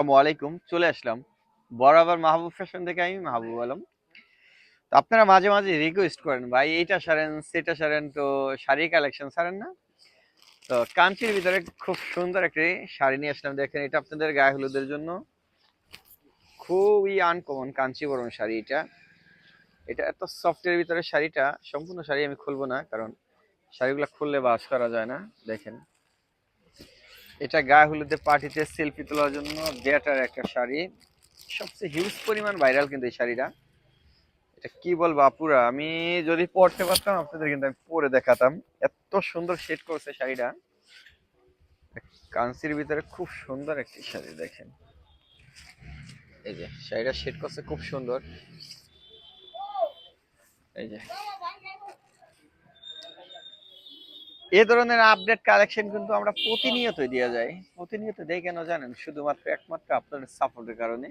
আসসালামু আলাইকুম। চলে আসলাম বরাবর মাহবুব ফ্যাশন থেকে। আমি মাহবুব আলম। তো আপনারা মাঝে মাঝে রিকোয়েস্ট করেন, ভাই এইটা সারেন সেটা সারেন, তো শাড়ি কালেকশন সারেন না। তো কাঞ্চির ভিতরে খুব সুন্দর একটি শাড়ি নিয়ে আসলাম। দেখেন, এটা আপনাদের গায়ে হলুদের জন্য খুবই আনকমন কাঞ্চিবরম শাড়ি। এটা এটা এত সফটের ভিতরে শাড়িটা। সম্পূর্ণ শাড়ি আমি খুলবো না, কারণ শাড়িগুলো খুললে বাস করা যায় না। দেখেন, এটা গায়ে হলুদে পার্টিতে সেলফি তোলার জন্য বেটার একটা শাড়ি। সবচেয়ে হিউজ পরিমাণ ভাইরাল কিন্তু এই শাড়িটা। এটা কি বলবো আপুরা, আমি যদি পড়তে পারতাম আপনাদের কিন্তু আমি পরে দেখাতাম। এত সুন্দর শেড করছে শাড়িটা। কাঞ্চির ভিতরে খুব সুন্দর একটি শাড়ি। দেখেন, এই যে শাড়িটা শেড করছে খুব সুন্দর। এই যে এই ধরনের আপডেট কালেকশন কিন্তু আমরা প্রতিনিয়তই দিয়ে যাই। প্রতিনিয়ত দেই কেন জানেন? শুধুমাত্র একমাত্র আপনাদের সাপোর্টের কারণে।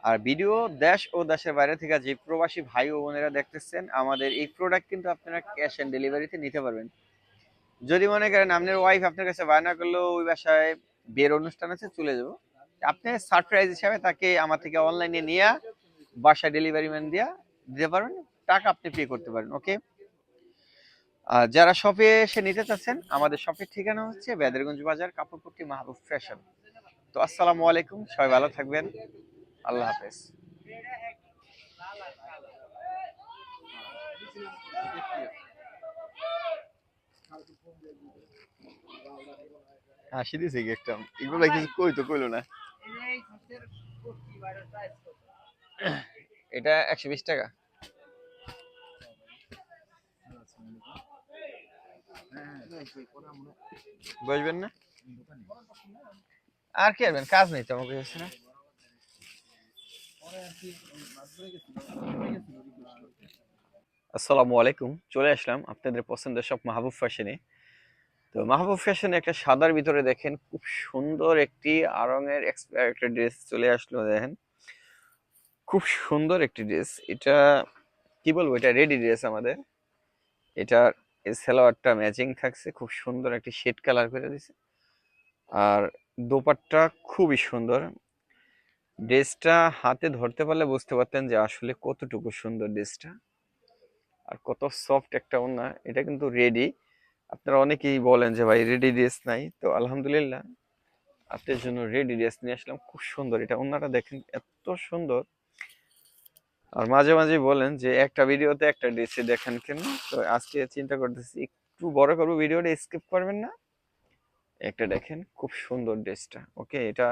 আর ভিডিও দেশ ও দেশের বাইরে থেকে যে প্রবাসী ভাই ও বোনেরা দেখতেছেন, আমাদের এই প্রোডাক্ট কিন্তু আপনারা ক্যাশ অন ডেলিভারিতে নিতে পারবেন। যদি মনে করেন আপনার ওয়াইফ আপনার কাছে বায়না করলো ওই বাসায় বিয়ের অনুষ্ঠান আছে, চলে যাবো, আপনি সারপ্রাইজ হিসাবে তাকে আমার থেকে অনলাইনে নিয়ে বাসায় ডেলিভারি ম্যান দিয়া দিতে পারবেন। টাকা আপনি পে করতে পারেন। ওকে। আর যারা শপে এসে নিতে চাচ্ছেন, আমাদের শপের ঠিকানা হচ্ছে বেদরগঞ্জ বাজার, কাপড়পট্টি, মাহবুব ফ্যাশন। তো আসসালামু আলাইকুম, সবাই ভালো থাকবেন। আল্লাহ হাফেজ। হাসি দিছে কি একটা, এগুলো কিছু কই তো কইলো না। এটা 120 টাকা। বসবেন না? আর কি আসবেন, কাজ নেই তো আমাকে কাছে না। আসসালামু আলাইকুম। চলে আসলাম আপনাদের পছন্দের সব মাহবুব ফ্যাশনে। তো মাহবুব ফ্যাশনে একটা সাদার ভিতরে দেখেন খুব সুন্দর একটি আরঙের একটা ড্রেস চলে আসলো। দেখেন, খুব সুন্দর একটি ড্রেস। এটা কি বলবো, এটা রেডি ড্রেস আমাদের। এটা সালোয়ারটা ম্যাচিং থাকছে, খুব সুন্দর একটি শেড কালার করে দিছে। আর দোপাট্টা খুবই সুন্দর। ড্রেসটা হাতে ধরতে পারলে বুঝতে পারতেন যে আসলে কতটুকু সুন্দর ড্রেসটা, আর কত সফট একটা ওড়না। এটা কিন্তু রেডি। আপনারা অনেকেই বলেন যে ভাই রেডি ড্রেস নাই, তো আলহামদুলিল্লাহ আপনার জন্য রেডি ড্রেস নিয়ে আসলাম। খুব সুন্দর এটা ওড়নাটা, দেখেন এত সুন্দর। আর মাঝে মাঝে বলেন যে একটা ভিডিওতে একটা ড্রেসে দেখেন কেন, তো আজকে চিন্তা করতেছি একটু বড় করবো ভিডিওটা, স্কিপ করবেন না। একটা দেখেন খুব সুন্দর ড্রেসটা। ওকে, এটা